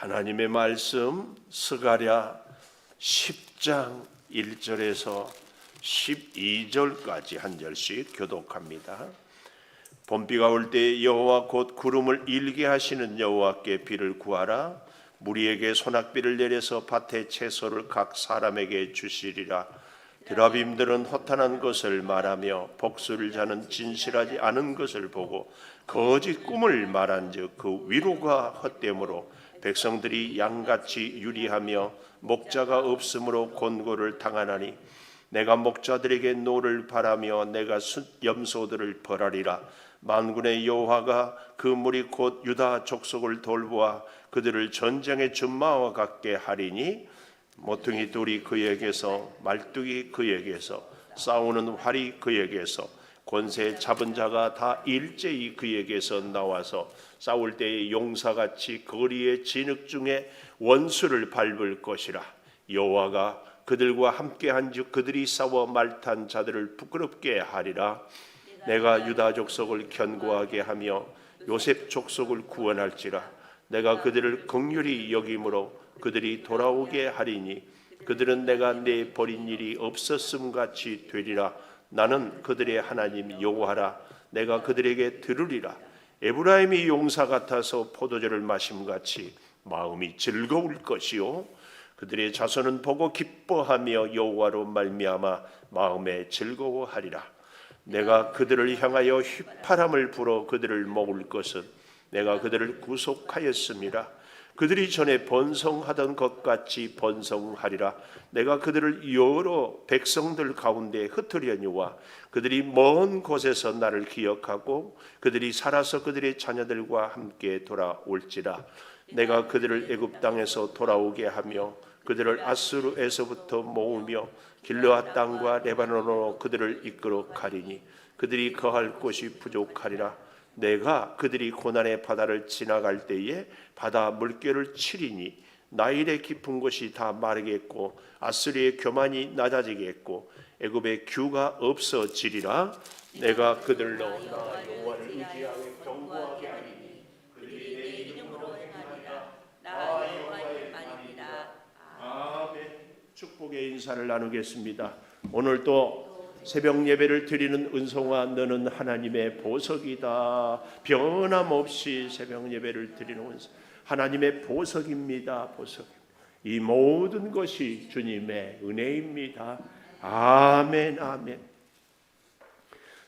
하나님의 말씀 스가랴 10장 1절에서 12절까지 한 절씩 교독합니다. 봄비가 올 때 여호와 곧 구름을 일게 하시는 여호와께 비를 구하라. 무리에게 소낙비를 내려서 밭의 채소를 각 사람에게 주시리라. 드라빔들은 허탄한 것을 말하며 복수를 자는 진실하지 않은 것을 보고 거짓 꿈을 말한즉 그 위로가 헛되므로 백성들이 양같이 유리하며 목자가 없으므로 곤고를 당하나니 내가 목자들에게 노를 바라며 내가 염소들을 벌하리라. 만군의 여호와가 그 무리 곧 유다 족속을 돌보아 그들을 전쟁의 준마와 같게 하리니 모퉁이 돌이 그에게서 말뚝이 그에게서 싸우는 활이 그에게서 권세 잡은 자가 다 일제히 그에게서 나와서 싸울 때의 용사같이 거리의 진흙 중에 원수를 밟을 것이라. 여호와가 그들과 함께한즉 그들이 싸워 말탄 자들을 부끄럽게 하리라. 내가 유다 족속을 견고하게 하며 요셉 족속을 구원할지라. 내가 그들을 긍휼히 여김으로 그들이 돌아오게 하리니 그들은 내가 내 버린 일이 없었음 같이 되리라. 나는 그들의 하나님 여호와라. 내가 그들에게 들으리라. 에브라임이 용사 같아서 포도주를 마심같이 마음이 즐거울 것이요 그들의 자손은 보고 기뻐하며 여호와로 말미암아 마음에 즐거워하리라. 내가 그들을 향하여 휘파람을 불어 그들을 모을 것은 내가 그들을 구속하였음이라. 그들이 전에 번성하던 것 같이 번성하리라. 내가 그들을 여러 백성들 가운데 흩으려니와 그들이 먼 곳에서 나를 기억하고 그들이 살아서 그들의 자녀들과 함께 돌아올지라. 내가 그들을 애굽 땅에서 돌아오게 하며 그들을 아수르에서부터 모으며 길르앗 땅과 레바논으로 그들을 이끌어 가리니 그들이 거할 곳이 부족하리라. 내가 그들이 고난의 바다를 지나갈 때에 바다 물결을 치리니 나일의 깊은 곳이 다 마르겠고 아수리의 교만이 낮아지겠고 애굽의 규가 없어지리라. 내가 그들로 나 여호와를 의지하여 견고하게 하리니 그들이 내 이름으로 행하리라. 나 여호와의 말이니라. 아멘. 축복의 인사를 나누겠습니다. 오늘 또 새벽 예배를 드리는 은송아, 너는 하나님의 보석이다. 변함없이 새벽 예배를 드리는 은송, 하나님의 보석입니다. 보석. 이 모든 것이 주님의 은혜입니다. 아멘, 아멘.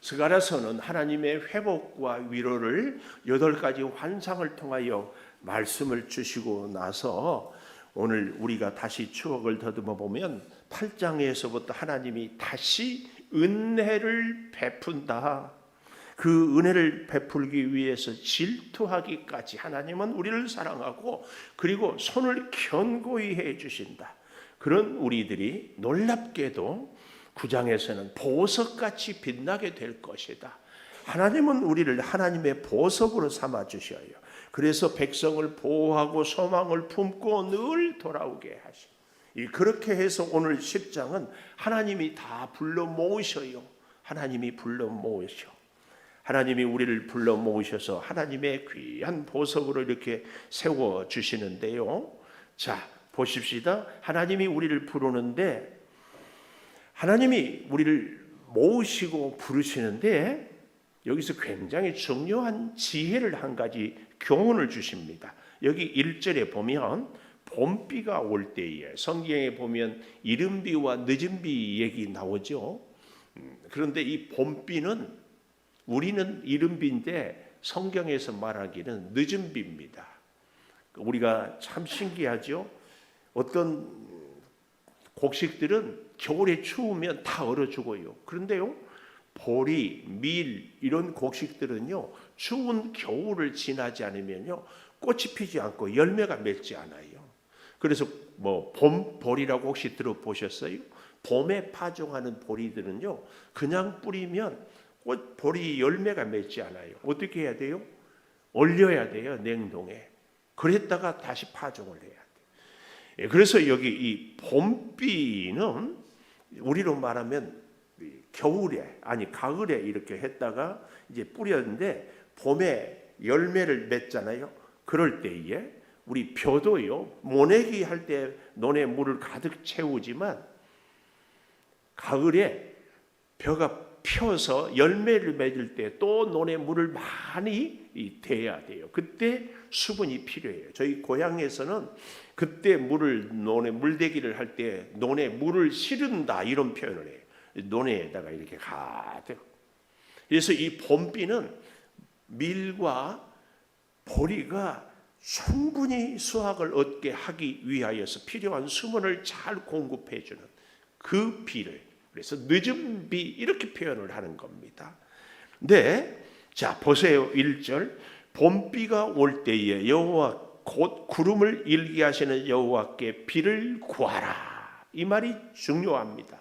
스가랴서는 하나님의 회복과 위로를 8가지 환상을 통하여 말씀을 주시고 나서 오늘 우리가 다시 추억을 더듬어 보면 8장에서부터 하나님이 다시 은혜를 베푼다. 그 은혜를 베풀기 위해서 질투하기까지 하나님은 우리를 사랑하고 그리고 손을 견고히 해 주신다. 그런 우리들이 놀랍게도 9장에서는 보석같이 빛나게 될 것이다. 하나님은 우리를 하나님의 보석으로 삼아 주셔요. 그래서 백성을 보호하고 소망을 품고 늘 돌아오게 하시고 그렇게 해서 오늘 10장은 하나님이 다 불러 모으셔요. 하나님이 불러 모으셔. 하나님이 우리를 불러 모으셔서 하나님의 귀한 보석으로 이렇게 세워 주시는데요. 자, 보십시다. 하나님이 우리를 부르는데 하나님이 우리를 모으시고 부르시는데 여기서 굉장히 중요한 지혜를 한 가지 교훈을 주십니다. 여기 1절에 보면 봄비가 올 때에 성경에 보면 이른비와 늦은비 얘기 나오죠. 그런데 이 봄비는 우리는 이른비인데 성경에서 말하기는 늦은비입니다. 우리가 참 신기하죠. 어떤 곡식들은 겨울에 추우면 다 얼어 죽어요. 그런데요, 보리, 밀 이런 곡식들은요 추운 겨울을 지나지 않으면요 꽃이 피지 않고 열매가 맺지 않아요. 그래서 봄보리라고 혹시 들어보셨어요? 봄에 파종하는 보리들은요 그냥 뿌리면 보리 열매가 맺지 않아요. 어떻게 해야 돼요? 얼려야 돼요, 냉동에. 그랬다가 다시 파종을 해야 돼요. 그래서 여기 이 봄비는 우리로 말하면 겨울에 가을에 이렇게 했다가 이제 뿌렸는데 봄에 열매를 맺잖아요. 그럴 때에 우리 벼도요, 모내기 할 때 논에 물을 가득 채우지만 가을에 벼가 펴서 열매를 맺을 때 또 논에 물을 많이 대야 돼요. 그때 수분이 필요해요. 저희 고향에서는 그때 논에 물대기를 할 때 논에 물을 실은다 이런 표현을 해요. 논에다가 이렇게 가득. 그래서 이 봄비는 밀과 보리가 충분히 수확을 얻게 하기 위하여서 필요한 수분을 잘 공급해 주는 그 비를, 그래서 늦은 비 이렇게 표현을 하는 겁니다. 네, 자 보세요. 1절 봄비가 올 때에 여호와 곧 구름을 일게 하시는 여호와께 비를 구하라. 이 말이 중요합니다.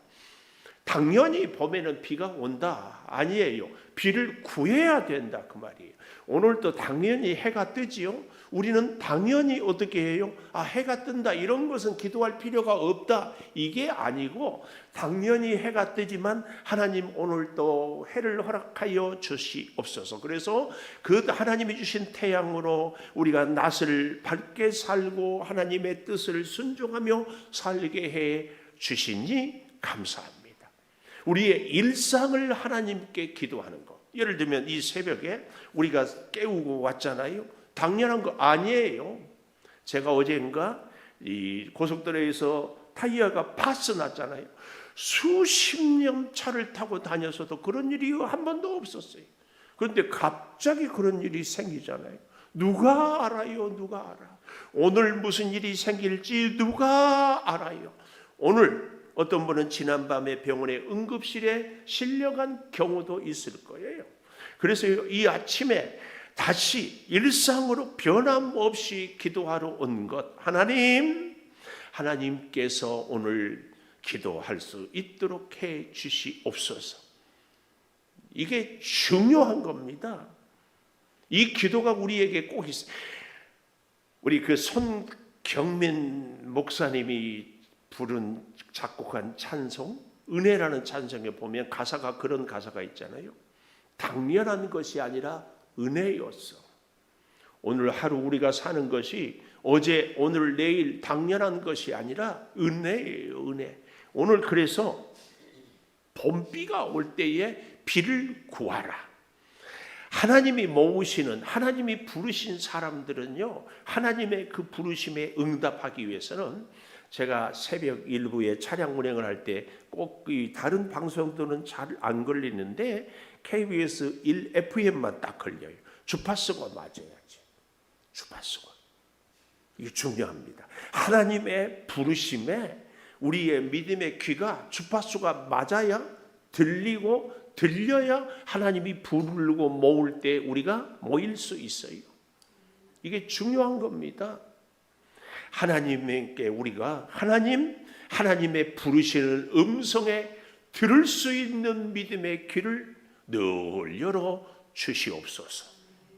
당연히 봄에는 비가 온다 아니에요. 비를 구해야 된다 그 말이에요. 오늘도 당연히 해가 뜨지요. 우리는 당연히 어떻게 해요? 해가 뜬다 이런 것은 기도할 필요가 없다 이게 아니고, 당연히 해가 뜨지만 하나님 오늘도 해를 허락하여 주시옵소서. 그래서 그 하나님이 주신 태양으로 우리가 낮을 밝게 살고 하나님의 뜻을 순종하며 살게 해 주시니 감사합니다. 우리의 일상을 하나님께 기도하는 것. 예를 들면 이 새벽에 우리가 깨우고 왔잖아요. 당연한 거 아니에요. 제가 어제인가 이 고속도로에서 타이어가 파스 났잖아요. 수십 년 차를 타고 다녀서도 그런 일이 한 번도 없었어요. 그런데 갑자기 그런 일이 생기잖아요. 누가 알아요? 누가 알아? 오늘 무슨 일이 생길지 누가 알아요? 오늘 어떤 분은 지난밤에 병원의 응급실에 실려간 경우도 있을 거예요. 그래서 이 아침에 다시 일상으로 변함없이 기도하러 온 것, 하나님께서 오늘 기도할 수 있도록 해 주시옵소서. 이게 중요한 겁니다. 이 기도가 우리에게 꼭 있어요. 우리 그 손경민 목사님이 작곡한 찬송, 은혜라는 찬송에 보면 가사가 그런 가사가 있잖아요. 당연한 것이 아니라 은혜였어. 오늘 하루 우리가 사는 것이 어제, 오늘, 내일 당연한 것이 아니라 은혜예요. 은혜. 오늘 그래서 봄비가 올 때에 비를 구하라. 하나님이 모으시는, 하나님이 부르신 사람들은요, 하나님의 그 부르심에 응답하기 위해서는, 제가 새벽 일부에 차량 운행을 할 때 꼭 다른 방송들은 잘 안 걸리는데 KBS 1FM만 딱 걸려요. 주파수가 맞아야지. 주파수가. 이게 중요합니다. 하나님의 부르심에 우리의 믿음의 귀가 주파수가 맞아야 들리고, 들려야 하나님이 부르고 모을 때 우리가 모일 수 있어요. 이게 중요한 겁니다. 하나님께 우리가 하나님의 부르시는 음성에 들을 수 있는 믿음의 귀를 늘 열어 주시옵소서.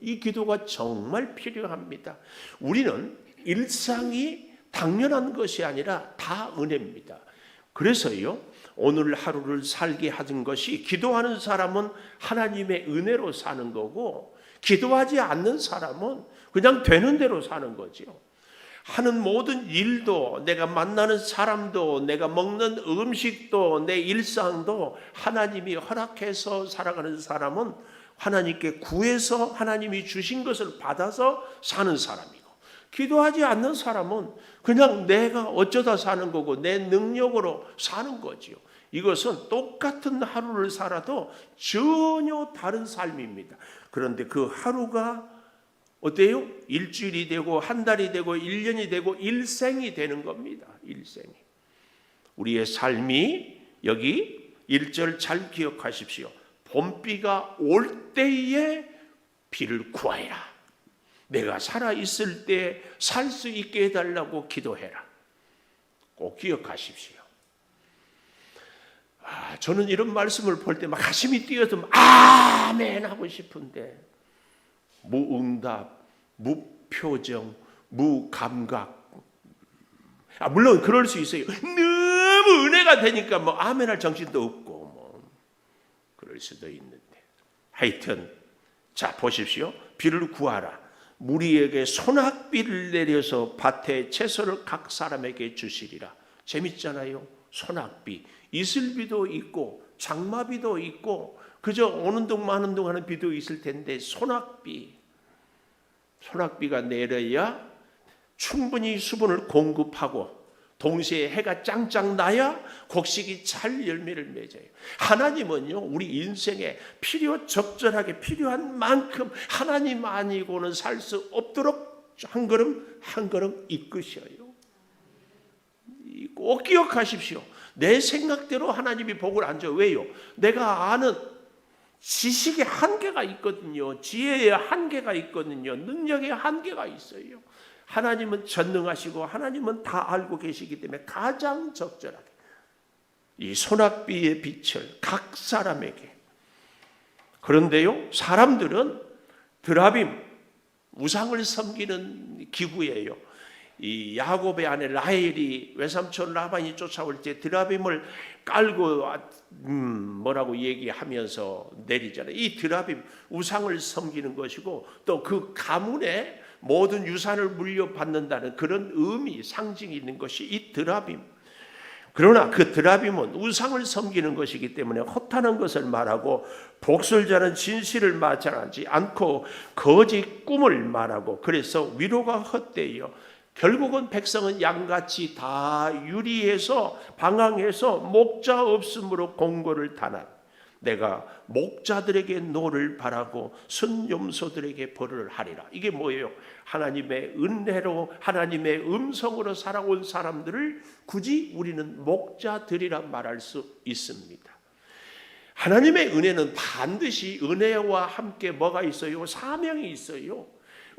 이 기도가 정말 필요합니다. 우리는 일상이 당연한 것이 아니라 다 은혜입니다. 그래서요, 오늘 하루를 살게 하는 것이, 기도하는 사람은 하나님의 은혜로 사는 거고, 기도하지 않는 사람은 그냥 되는 대로 사는 거죠. 하는 모든 일도, 내가 만나는 사람도, 내가 먹는 음식도, 내 일상도 하나님이 허락해서 살아가는 사람은 하나님께 구해서 하나님이 주신 것을 받아서 사는 사람이고, 기도하지 않는 사람은 그냥 내가 어쩌다 사는 거고 내 능력으로 사는 거지요. 이것은 똑같은 하루를 살아도 전혀 다른 삶입니다. 그런데 그 하루가 어때요? 일주일이 되고 한 달이 되고 1년이 되고 일생이 되는 겁니다. 일생이. 우리의 삶이, 여기 1절 잘 기억하십시오. 봄비가 올 때에 비를 구하라. 내가 살아있을 때 살 수 있게 해달라고 기도해라. 꼭 기억하십시오. 저는 이런 말씀을 볼 때 막 가슴이 뛰어서 아멘 하고 싶은데, 무응답, 무표정, 무감각. 물론 그럴 수 있어요. 너무 은혜가 되니까 뭐 아멘할 정신도 없고 뭐 그럴 수도 있는데, 하여튼 자 보십시오. 비를 구하라. 무리에게 소낙비를 내려서 밭에 채소를 각 사람에게 주시리라. 재밌잖아요. 소낙비, 이슬비도 있고 장마비도 있고 그저 오는 동 마는 동 하는 비도 있을 텐데 소낙비가 내려야 충분히 수분을 공급하고 동시에 해가 짱짱 나야 곡식이 잘 열매를 맺어요. 하나님은요, 우리 인생에 적절하게 필요한 만큼 하나님 아니고는 살 수 없도록 한 걸음 한 걸음 이끄셔요. 꼭 기억하십시오. 내 생각대로 하나님이 복을 안 줘요. 왜요? 내가 아는 지식의 한계가 있거든요. 지혜의 한계가 있거든요. 능력의 한계가 있어요. 하나님은 전능하시고 하나님은 다 알고 계시기 때문에 가장 적절하게 이 소낙비의 빛을 각 사람에게. 그런데요, 사람들은 드라빔, 우상을 섬기는 기구예요. 이 야곱의 아내 라헬이 외삼촌 라반이 쫓아올 때 드라빔을 깔고 뭐라고 얘기하면서 내리잖아요. 이 드라빔, 우상을 섬기는 것이고 또 그 가문에 모든 유산을 물려받는다는 그런 의미, 상징이 있는 것이 이 드라빔. 그러나 그 드라빔은 우상을 섬기는 것이기 때문에 허탄한 것을 말하고 복술자는 진실을 말하지 않고 거짓 꿈을 말하고 그래서 위로가 헛되어 결국은 백성은 양같이 다 유리해서 방황해서 목자 없음으로 공고를 당한. 내가 목자들에게 노를 바라고 순염소들에게 벌을 하리라. 이게 뭐예요? 하나님의 은혜로 하나님의 음성으로 살아온 사람들을 굳이 우리는 목자들이라 말할 수 있습니다. 하나님의 은혜는 반드시 은혜와 함께 뭐가 있어요? 사명이 있어요.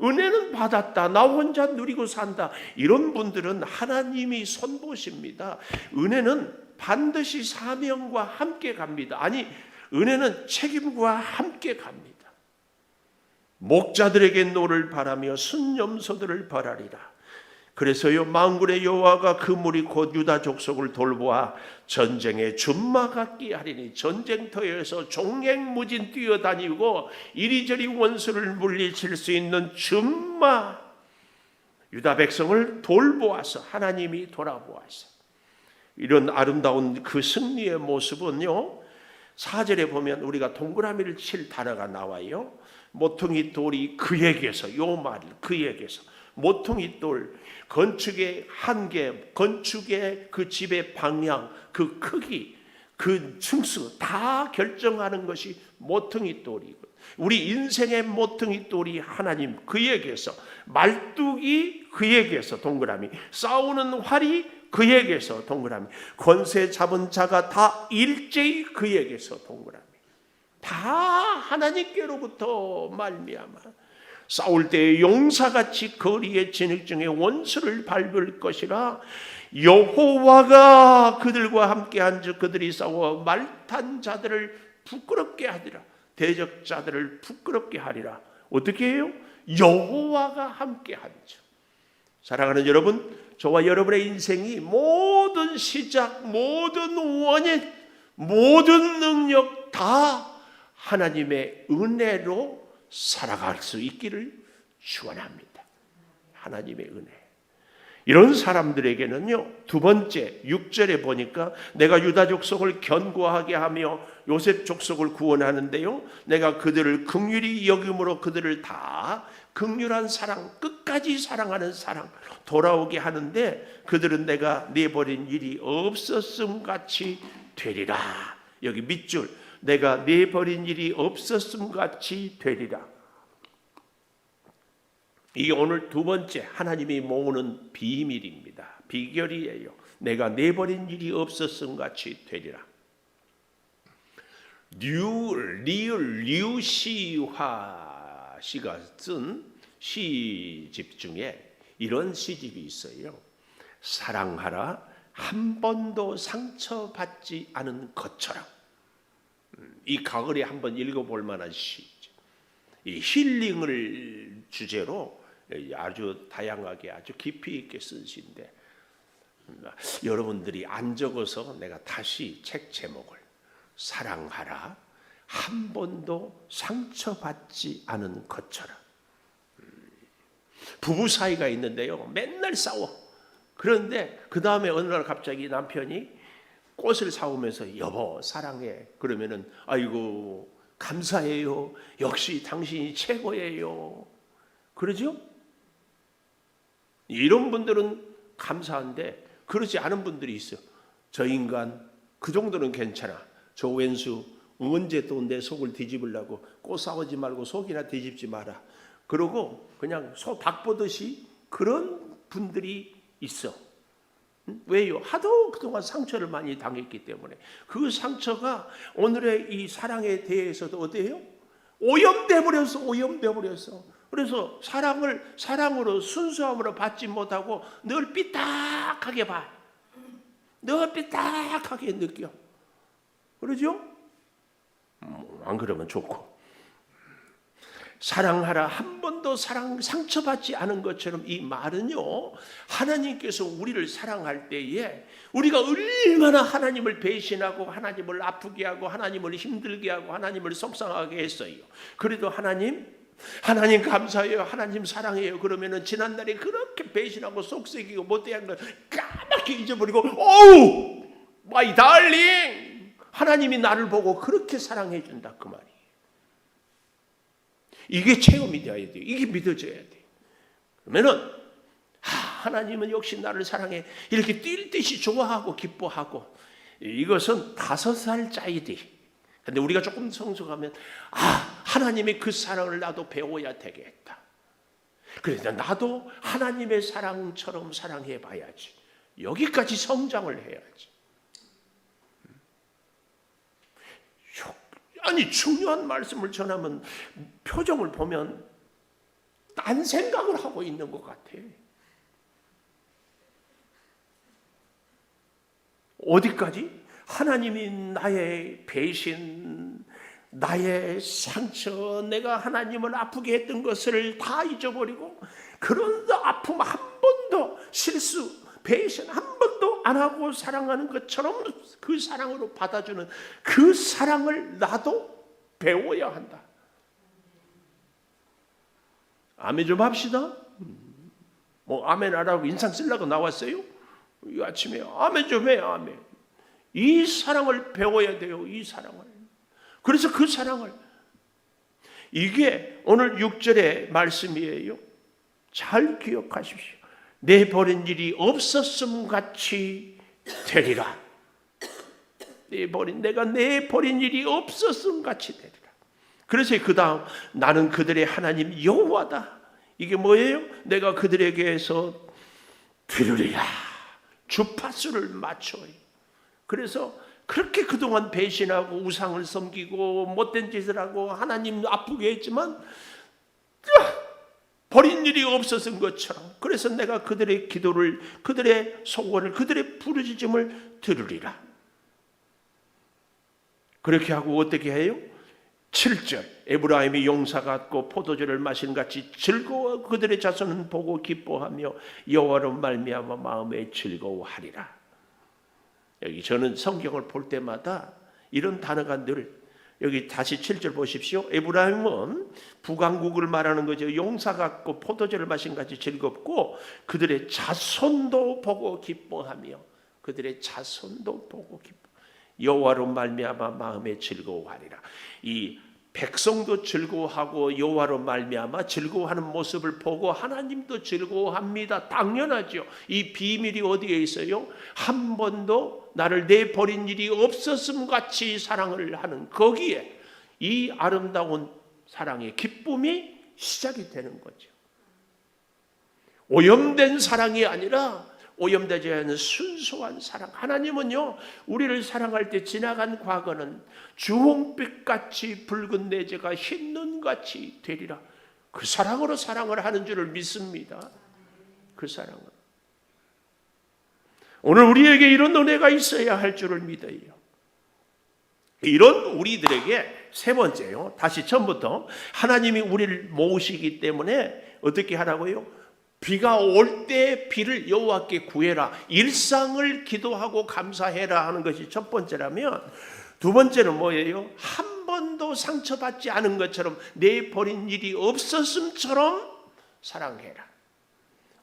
은혜는 받았다, 나 혼자 누리고 산다, 이런 분들은 하나님이 손보십니다. 은혜는 반드시 사명과 함께 갑니다. 아니, 은혜는 책임과 함께 갑니다. 목자들에게 노를 바라며 순염소들을 벌하리라. 그래서요, 만군의 여호와가 그 무리 곧 유다 족속을 돌보아 전쟁에 준마 같게 하리니. 전쟁터에서 종횡무진 뛰어다니고 이리저리 원수를 물리칠 수 있는 준마, 유다 백성을 돌보아서 하나님이 돌아보아서 이런 아름다운 그 승리의 모습은요, 4절에 보면 우리가 동그라미를 칠 단어가 나와요. 모퉁이 돌이 그에게서, 요 말이 그에게서, 모퉁이 돌, 건축의 한계, 건축의 그 집의 방향, 그 크기, 그 층수 다 결정하는 것이 모퉁이 돌이고, 우리 인생의 모퉁이 돌이 하나님 그에게서, 말뚝이 그에게서 동그라미, 싸우는 활이 그에게서 동그라미, 권세 잡은 자가 다 일제히 그에게서 동그라미, 다 하나님께로부터 말미암아 싸울 때 용사같이 거리의 진흙 중에 원수를 밟을 것이라. 여호와가 그들과 함께 한즉 그들이 싸워 말탄 자들을 부끄럽게 하리라. 대적자들을 부끄럽게 하리라. 어떻게 해요? 여호와가 함께 한즉. 사랑하는 여러분, 저와 여러분의 인생이 모든 시작, 모든 원인, 모든 능력 다 하나님의 은혜로 살아갈 수 있기를 축원합니다. 하나님의 은혜. 이런 사람들에게는요, 두 번째 6절에 보니까 내가 유다 족속을 견고하게 하며 요셉 족속을 구원하는데요, 내가 그들을 긍휼히 여김으로 그들을 다 긍휼한 사랑, 끝까지 사랑하는 사랑 돌아오게 하는데 그들은 내가 내버린 일이 없었음 같이 되리라. 여기 밑줄, 내가 내버린 일이 없었음 같이 되리라. 이게 오늘 두 번째 하나님이 모으는 비밀입니다. 비결이에요. 내가 내버린 일이 없었음 같이 되리라. 류시화 씨가 쓴 시집 중에 이런 시집이 있어요. 사랑하라, 한 번도 상처받지 않은 것처럼. 이 가을에 한번 읽어볼 만한 시죠. 이 힐링을 주제로 아주 다양하게 아주 깊이 있게 쓴 시인데, 여러분들이 안 적어서 내가 다시 책 제목을 사랑하라, 한 번도 상처받지 않은 것처럼. 부부 사이가 있는데요, 맨날 싸워. 그런데 그 다음에 어느 날 갑자기 남편이 꽃을 사오면서 여보 사랑해 그러면은 아이고 감사해요, 역시 당신이 최고예요 그러죠? 이런 분들은 감사한데 그러지 않은 분들이 있어요. 저 인간 그 정도는 괜찮아, 저 왼수 언제 또 내 속을 뒤집으려고, 꽃 사오지 말고 속이나 뒤집지 마라 그러고 그냥 소 닭 보듯이 그런 분들이 있어. 왜요? 하도 그동안 상처를 많이 당했기 때문에 그 상처가 오늘의 이 사랑에 대해서도 어때요? 오염돼 버렸어. 그래서 사랑을 사랑으로 순수함으로 받지 못하고 늘 삐딱하게 봐. 늘 삐딱하게 느껴. 그러죠? 안 그러면 좋고. 사랑하라 한 번도 상처받지 않은 것처럼 이 말은요, 하나님께서 우리를 사랑할 때에 우리가 얼마나 하나님을 배신하고 하나님을 아프게 하고 하나님을 힘들게 하고 하나님을 속상하게 했어요. 그래도 하나님 감사해요, 하나님 사랑해요 그러면은 지난날에 그렇게 배신하고 속썩이고 못대한 걸 까맣게 잊어버리고 오우 마이 달링 하나님이 나를 보고 그렇게 사랑해 준다 그 말이에요. 이게 체험이 되어야 돼요. 이게 믿어져야 돼요. 그러면은 하나님은 역시 나를 사랑해 이렇게 뛸 듯이 좋아하고 기뻐하고. 이것은 5살짜리들. 근데 우리가 조금 성숙하면 하나님의 그 사랑을 나도 배워야 되겠다. 그래서 나도 하나님의 사랑처럼 사랑해 봐야지. 여기까지 성장을 해야지. 아니 중요한 말씀을 전하면 표정을 보면 딴 생각을 하고 있는 것 같아. 어디까지? 하나님이 나의 배신, 나의 상처, 내가 하나님을 아프게 했던 것을 다 잊어버리고 그런 아픔 한 번도 실수, 배신 한 번도 안 하고 사랑하는 것처럼 그 사랑으로 받아주는 그 사랑을 나도 배워야 한다. 아멘 좀 합시다. 뭐 아멘 하라고 인상 쓰려고 나왔어요? 이 아침에 아멘 좀 해요. 아멘. 이 사랑을 배워야 돼요. 이 사랑을. 그래서 그 사랑을, 이게 오늘 6절의 말씀이에요. 잘 기억하십시오. 내버린 일이 없었음 같이 되리라. 내가 내버린 일이 없었음 같이 되리라. 그래서 그 다음 나는 그들의 하나님 여호와다. 이게 뭐예요? 내가 그들에게서 들으리라. 주파수를 맞춰요. 그래서 그렇게 그동안 배신하고 우상을 섬기고 못된 짓을 하고 하나님 아프게 했지만 버린 일이 없었던 것처럼, 그래서 내가 그들의 기도를, 그들의 소원을, 그들의 부르짖음을 들으리라. 그렇게 하고 어떻게 해요? 7절 에브라임이 용사 같고 포도주를 마신 같이 즐거워 그들의 자손은 보고 기뻐하며 여호와로 말미암아 마음에 즐거워하리라. 여기 저는 성경을 볼 때마다 이런 단어가 늘, 여기 다시 7절 보십시오. 에브라임은 북왕국을 말하는 거죠. 용사 같고 포도주를 마신 같이 즐겁고 그들의 자손도 보고 기뻐하며, 그들의 자손도 보고 기뻐, 여호와로 말미암아 마음에 즐거워하리라. 이 백성도 즐거워하고 여호와로 말미암아 즐거워하는 모습을 보고 하나님도 즐거워합니다. 당연하죠. 이 비밀이 어디에 있어요? 한 번도 나를 내버린 일이 없었음 같이 사랑을 하는 거기에 이 아름다운 사랑의 기쁨이 시작이 되는 거죠. 오염된 사랑이 아니라 오염되지 않은 순수한 사랑. 하나님은요, 우리를 사랑할 때 지나간 과거는 주홍빛같이 붉은 내재가 흰 눈같이 되리라. 그 사랑으로 사랑을 하는 줄을 믿습니다. 그 사랑은. 오늘 우리에게 이런 은혜가 있어야 할 줄을 믿어요. 이런 우리들에게 세 번째요. 다시 처음부터 하나님이 우리를 모으시기 때문에 어떻게 하라고요? 비가 올 때 비를 여호와께 구해라. 일상을 기도하고 감사해라 하는 것이 첫 번째라면, 두 번째는 뭐예요? 한 번도 상처받지 않은 것처럼 내버린 일이 없었음처럼 사랑해라.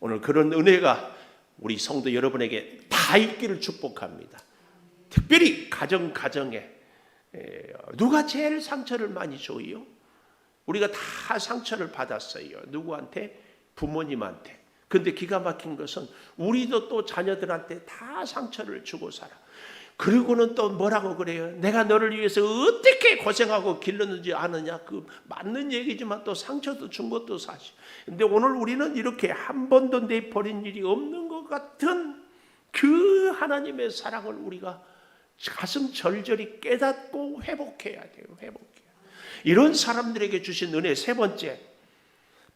오늘 그런 은혜가 우리 성도 여러분에게 다 있기를 축복합니다. 특별히 가정에 누가 제일 상처를 많이 줘요? 우리가 다 상처를 받았어요. 누구한테? 부모님한테. 근데 기가 막힌 것은 우리도 또 자녀들한테 다 상처를 주고 살아. 그리고는 또 뭐라고 그래요? 내가 너를 위해서 어떻게 고생하고 길렀는지 아느냐? 그 맞는 얘기지만 또 상처도 준 것도 사실. 근데 오늘 우리는 이렇게 한 번도 내버린 일이 없는 것 같은 그 하나님의 사랑을 우리가 가슴 절절히 깨닫고 회복해야 돼요. 이런 사람들에게 주신 은혜 세 번째,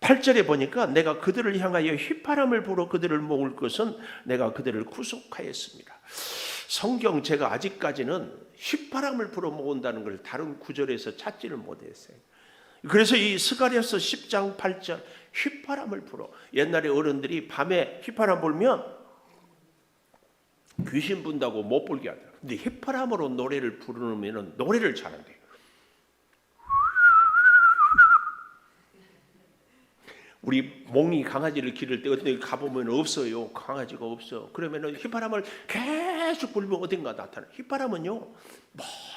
8절에 보니까 내가 그들을 향하여 휘파람을 불어 그들을 모을 것은 내가 그들을 구속하였습니다. 성경 제가 아직까지는 휘파람을 불어 모은다는 걸 다른 구절에서 찾지를 못했어요. 그래서 이 스가랴서 10장 8절 휘파람을 불어, 옛날에 어른들이 밤에 휘파람 불면 귀신 분다고 못 불게 하더라고요. 근데 휘파람으로 노래를 부르면 노래를 잘한대요. 우리 몽이 강아지를 기를 때 어떤 데 가보면 없어요. 강아지가 없어. 그러면 휘파람을 계속 불면 어딘가 나타나요. 휘파람은요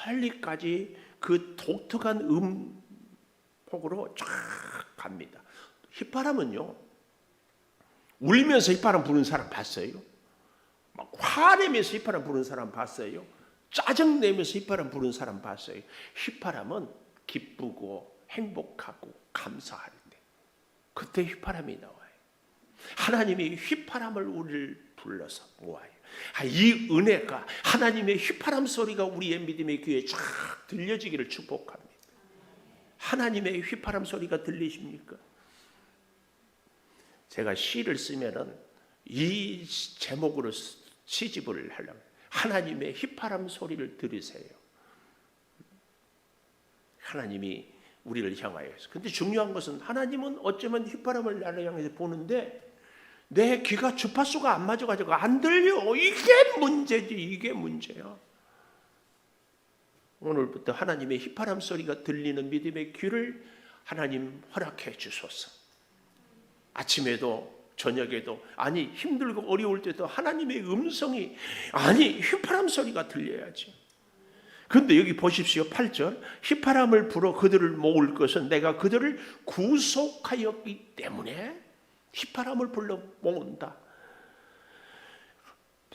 멀리까지 그 독특한 음폭으로 쫙 갑니다. 휘파람은요 울면서 휘파람 부는 사람 봤어요? 막 화내면서 휘파람 부는 사람 봤어요? 짜증내면서 휘파람 부는 사람 봤어요? 휘파람은 기쁘고 행복하고 감사할 때 그때 휘파람이 나와요. 하나님이 휘파람을 우리를 불러서 모아요. 이 은혜가 하나님의 휘파람 소리가 우리의 믿음의 귀에 쫙 들려지기를 축복합니다. 하나님의 휘파람 소리가 들리십니까? 제가 시를 쓰면은 이 제목으로 시집을 하려면 하나님의 휘파람 소리를 들으세요. 하나님이 우리를 향하여서. 근데 중요한 것은 하나님은 어쩌면 휘파람을 나를 향해서 보는데 내 귀가 주파수가 안 맞아가지고 안 들려. 이게 문제지. 이게 문제야. 오늘부터 하나님의 휘파람 소리가 들리는 믿음의 귀를 하나님 허락해 주소서. 아침에도 저녁에도 아니 힘들고 어려울 때도 하나님의 음성이 아니 휘파람 소리가 들려야지. 그런데 여기 보십시오. 8절 휘파람을 불어 그들을 모을 것은 내가 그들을 구속하였기 때문에 휘파람을 불러 모은다.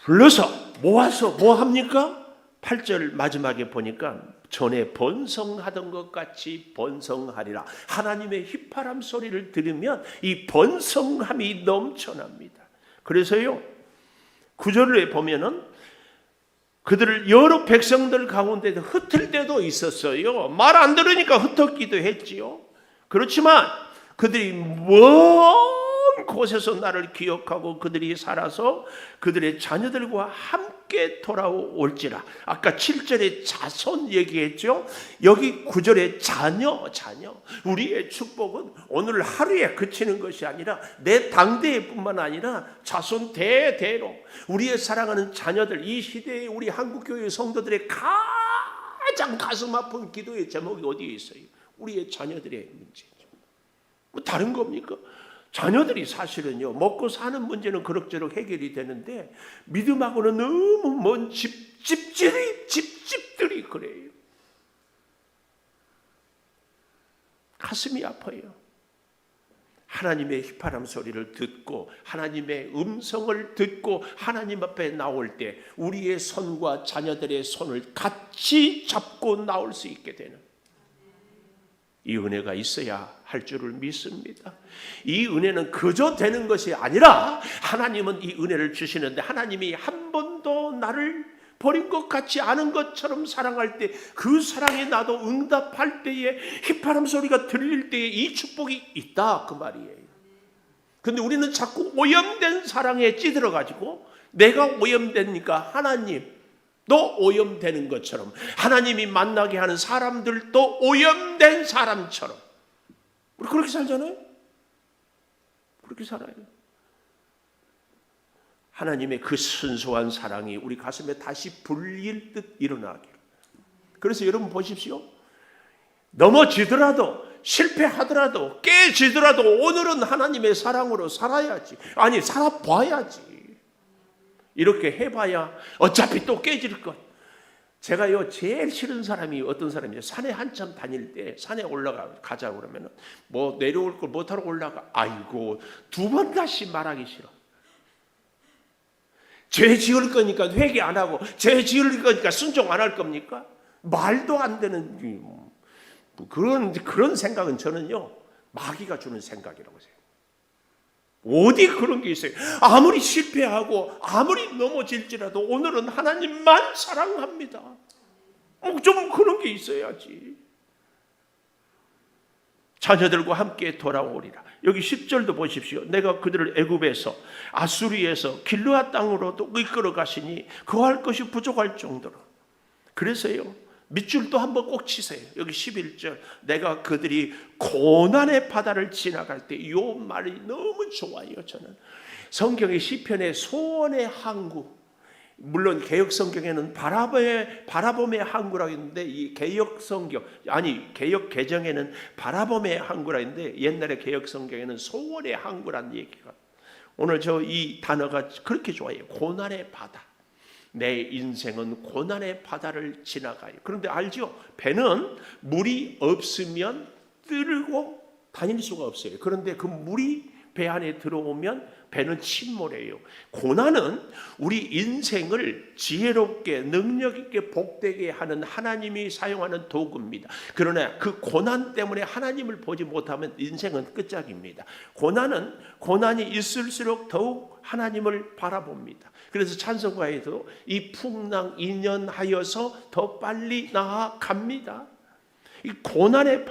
불러서 모아서 뭐 합니까? 8절 마지막에 보니까 전에 번성하던 것 같이 번성하리라. 하나님의 휘파람 소리를 들으면 이 번성함이 넘쳐납니다. 그래서요 9절에 보면은 그들을 여러 백성들 가운데도 흩을 때도 있었어요. 말 안 들으니까 흩었기도 했지요. 그렇지만 그들이 먼 곳에서 나를 기억하고 그들이 살아서 그들의 자녀들과 함께 돌아올지라. 아까 7절에 자손 얘기했죠. 여기 9절에 자녀. 우리의 축복은 오늘 하루에 그치는 것이 아니라 내 당대뿐만 아니라 자손 대대로 우리의 사랑하는 자녀들, 이 시대의 우리 한국교회 성도들의 가장 가슴 아픈 기도의 제목이 어디에 있어요? 우리의 자녀들의 문제죠. 뭐 다른 겁니까? 자녀들이 사실은요 먹고 사는 문제는 그럭저럭 해결이 되는데 믿음하고는 너무 먼 집집들이 그래요. 가슴이 아파요. 하나님의 휘파람 소리를 듣고 하나님의 음성을 듣고 하나님 앞에 나올 때 우리의 손과 자녀들의 손을 같이 잡고 나올 수 있게 되는 이 은혜가 있어야 할 줄을 믿습니다. 이 은혜는 그저 되는 것이 아니라 하나님은 이 은혜를 주시는데 하나님이 한 번도 나를 버린 것 같지 않은 것처럼 사랑할 때 그 사랑에 나도 응답할 때에 휘파람 소리가 들릴 때에 이 축복이 있다 그 말이에요. 근데 우리는 자꾸 오염된 사랑에 찌들어가지고 내가 오염되니까 하나님 또 오염되는 것처럼 하나님이 만나게 하는 사람들도 오염된 사람처럼 우리 그렇게 살잖아요. 그렇게 살아요. 하나님의 그 순수한 사랑이 우리 가슴에 다시 불릴 듯 일어나기를. 그래서 여러분 보십시오. 넘어지더라도 실패하더라도 깨지더라도 오늘은 하나님의 사랑으로 살아야지. 아니, 살아봐야지. 이렇게 해봐야 어차피 또 깨질 것. 제가요 제일 싫은 사람이 어떤 사람이에요? 산에 한참 다닐 때 산에 가자 그러면은 뭐 내려올 걸 못하러 올라가. 아이고, 두 번 다시 말하기 싫어. 죄 지을 거니까 회개 안 하고 죄 지을 거니까 순종 안 할 겁니까? 말도 안 되는 그런 생각은 저는요 마귀가 주는 생각이라고 생각해요. 어디 그런 게 있어요? 아무리 실패하고 아무리 넘어질지라도 오늘은 하나님만 사랑합니다. 좀 그런 게 있어야지. 자녀들과 함께 돌아오리라. 여기 10절도 보십시오. 내가 그들을 애굽에서 아수리에서 길르앗 땅으로도 이끌어 가시니 거할 것이 부족할 정도로. 그래서요 밑줄도 한번 꼭 치세요. 여기 11절 내가 그들이 고난의 바다를 지나갈 때, 이 말이 너무 좋아요. 저는 성경의 시편의 소원의 항구, 물론 개역 성경에는 바라봄의 항구라고 했는데 이 개역 성경 개역 개정에는 바라봄의 항구라 했는데 옛날에 개역 성경에는 소원의 항구라는 얘기가, 오늘 저 이 단어가 그렇게 좋아요. 고난의 바다. 내 인생은 고난의 바다를 지나가요. 그런데 알죠? 배는 물이 없으면 뜨고 다닐 수가 없어요. 그런데 그 물이 배 안에 들어오면 배는 침몰해요. 고난은 우리 인생을 지혜롭게 능력 있게 복되게 하는 하나님이 사용하는 도구입니다. 그러나 그 고난 때문에 하나님을 보지 못하면 인생은 끝장입니다. 고난이 있을수록 더욱 하나님을 바라봅니다. 그래서 찬송가에도 이 풍랑 인연하여서 더 빨리 나아갑니다. 이 고난의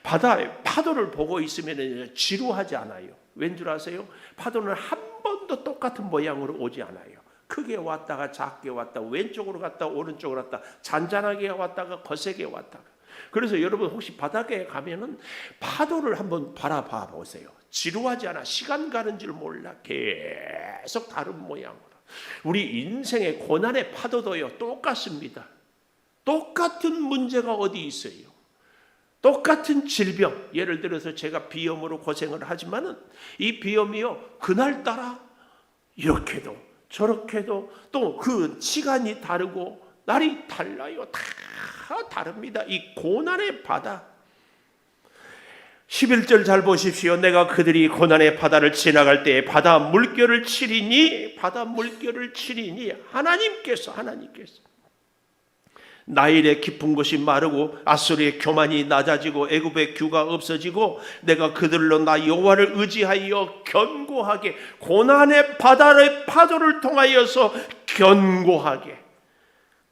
바다의 파도를 보고 있으면 지루하지 않아요. 왠 줄 아세요? 파도는 한 번도 똑같은 모양으로 오지 않아요. 크게 왔다가 작게 왔다가 왼쪽으로 갔다 오른쪽으로 갔다, 잔잔하게 왔다가 거세게 왔다가. 그래서 여러분 혹시 바닷가에 가면은 파도를 한번 바라봐 보세요. 지루하지 않아. 시간 가는 줄 몰라. 계속 다른 모양으로. 우리 인생의 고난의 파도도요 똑같습니다. 똑같은 문제가 어디 있어요? 똑같은 질병, 예를 들어서 제가 비염으로 고생을 하지만은 이 비염이요 그날따라 이렇게도 저렇게도 또 그 시간이 다르고 날이 달라요. 다 다릅니다. 이 고난의 바다. 11절 잘 보십시오. 내가 그들이 고난의 바다를 지나갈 때에 바다 물결을 치리니 하나님께서 나일의 깊은 곳이 마르고 아수리의 교만이 낮아지고 애굽의 규가 없어지고 내가 그들로 나 여호와를 의지하여 견고하게, 고난의 바다의 파도를 통하여서 견고하게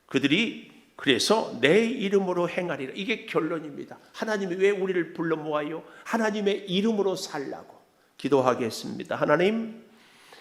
그들이 그래서 내 이름으로 행하리라. 이게 결론입니다. 하나님이 왜 우리를 불러 모아요? 하나님의 이름으로 살라고. 기도하겠습니다.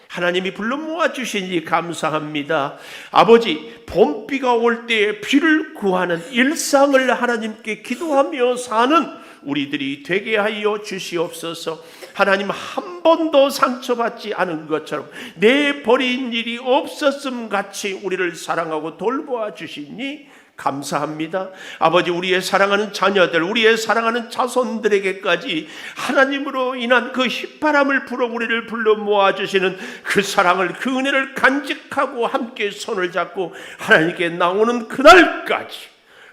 하나님이 불러 모아 주시니 감사합니다. 아버지, 봄비가 올 때에 비를 구하는 일상을 하나님께 기도하며 사는 우리들이 되게 하여 주시옵소서. 하나님, 한 번도 상처받지 않은 것처럼 내 버린 일이 없었음 같이 우리를 사랑하고 돌보아 주시니 감사합니다. 아버지, 우리의 사랑하는 자녀들, 우리의 사랑하는 자손들에게까지 하나님으로 인한 그 휘파람을 불어 우리를 불러 모아주시는 그 사랑을, 그 은혜를 간직하고 함께 손을 잡고 하나님께 나오는 그날까지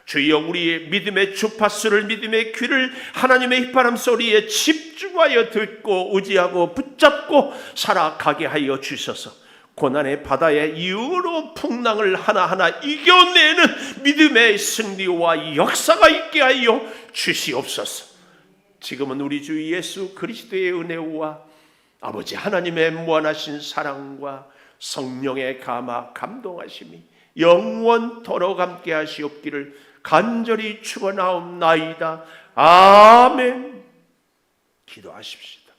주여 우리의 믿음의 주파수를, 믿음의 귀를 하나님의 휘파람 소리에 집중하여 듣고 의지하고 붙잡고 살아가게 하여 주셔서 고난의 바다의 여러 풍랑을 하나하나 이겨내는 믿음의 승리와 역사가 있게 하여 주시옵소서. 지금은 우리 주 예수 그리스도의 은혜와 아버지 하나님의 무한하신 사랑과 성령의 감화 감동하심이 영원토록 함께 하시옵기를 간절히 축원하옵나이다. 아멘. 기도하십시다.